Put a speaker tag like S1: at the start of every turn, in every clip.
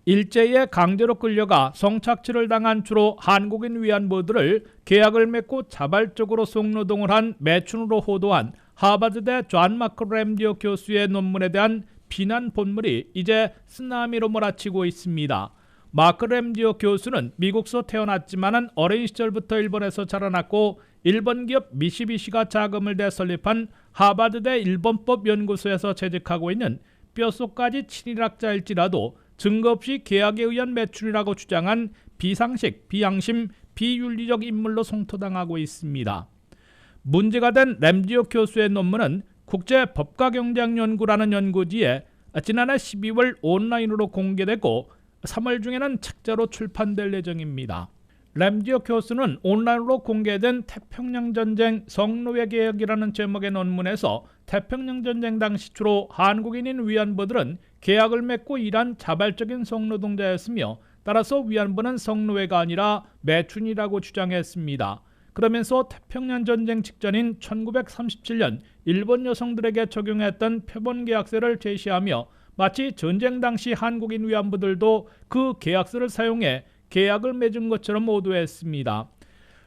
S1: 일제에 강제로 끌려가 성착취를 당한 주로 한국인 위안부들을 계약을 맺고 자발적으로 성노동을 한 매춘으로 호도한 하버드대 존 마크 램디어 교수의 논문에 대한 비난 본물이 이제 쓰나미로 몰아치고 있습니다. 마크 램디어 교수는 미국서 태어났지만 어린 시절부터 일본에서 자라났고 일본 기업 미쓰비시가 자금을 대 설립한 하버드대 일본법 연구소에서 재직하고 있는 뼛속까지 친일학자일지라도 증거 없이 계약에 의한 매춘이라고 주장한 비상식, 비양심, 비윤리적 인물로 성토당하고 있습니다. 문제가 된 램디어 교수의 논문은 국제법과경쟁연구라는 연구지에 지난해 12월 온라인으로 공개되고 3월 중에는 책자로 출판될 예정입니다. 램디어 교수는 온라인으로 공개된 태평양전쟁 성노예 계약이라는 제목의 논문에서 태평양전쟁 당시 주로 한국인인 위안부들은 계약을 맺고 일한 자발적인 성노동자였으며 따라서 위안부는 성노예가 아니라 매춘이라고 주장했습니다. 그러면서 태평양전쟁 직전인 1937년 일본 여성들에게 적용했던 표본계약서를 제시하며 마치 전쟁 당시 한국인 위안부들도 그 계약서를 사용해 계약을 맺은 것처럼 오도했습니다.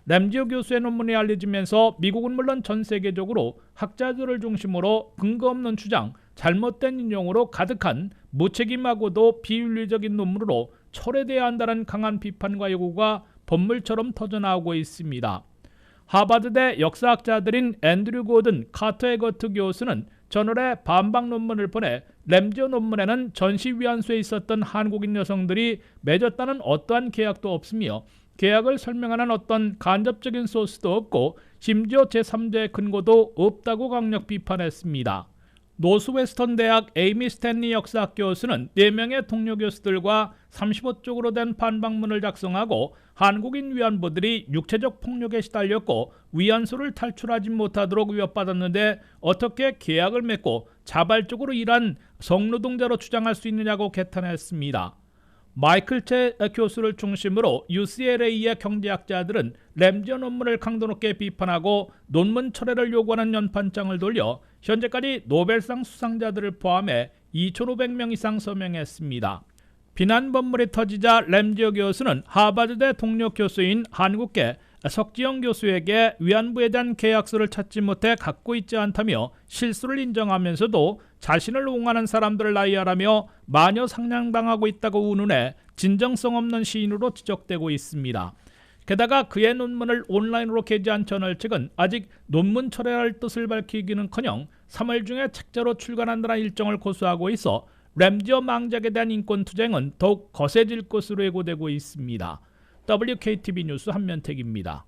S1: 램디어 교수의 논문이 알려지면서 미국은 물론 전 세계적으로 학자들을 중심으로 근거 없는 주장, 잘못된 인용으로 가득한 무책임하고도 비윤리적인 논문으로 철회돼야 한다는 강한 비판과 요구가 번물처럼 터져나오고 있습니다. 하버드대 역사학자들인 앤드류 고든, 카터 에거트 교수는 저널에 반박 논문을 보내 램디어 논문에는 전시위안소에 있었던 한국인 여성들이 맺었다는 어떠한 계약도 없으며 계약을 설명하는 어떤 간접적인 소스도 없고 심지어 제3자의 근거도 없다고 강력 비판했습니다. 노스웨스턴 대학 에이미 스탠리 역사학 교수는 4명의 동료 교수들과 35쪽으로 된 반박문을 작성하고 한국인 위안부들이 육체적 폭력에 시달렸고 위안소를 탈출하지 못하도록 위협받았는데 어떻게 계약을 맺고 자발적으로 일한 성노동자로 주장할 수 있느냐고 개탄했습니다. 마이클 체 교수를 중심으로 UCLA의 경제학자들은 램디어 논문을 강도 높게 비판하고 논문 철회를 요구하는 연판장을 돌려 현재까지 노벨상 수상자들을 포함해 2,500명 이상 서명했습니다. 비난 본물이 터지자 램디어 교수는 하버드대 동료 교수인 한국계 석지영 교수에게 위안부에 대한 계약서를 찾지 못해 갖고 있지 않다며 실수를 인정하면서도 자신을 옹호하는 사람들을 나이하라며 마녀 상냥당하고 있다고 운운해 진정성 없는 시인으로 지적되고 있습니다. 게다가 그의 논문을 온라인으로 게재한 저널 측은 아직 논문 철회할 뜻을 밝히기는커녕 3월 중에 책자로 출간한다는 일정을 고수하고 있어 램디어 망작에 대한 인권투쟁은 더욱 거세질 것으로 예고되고 있습니다. WKTV 뉴스 한면택입니다.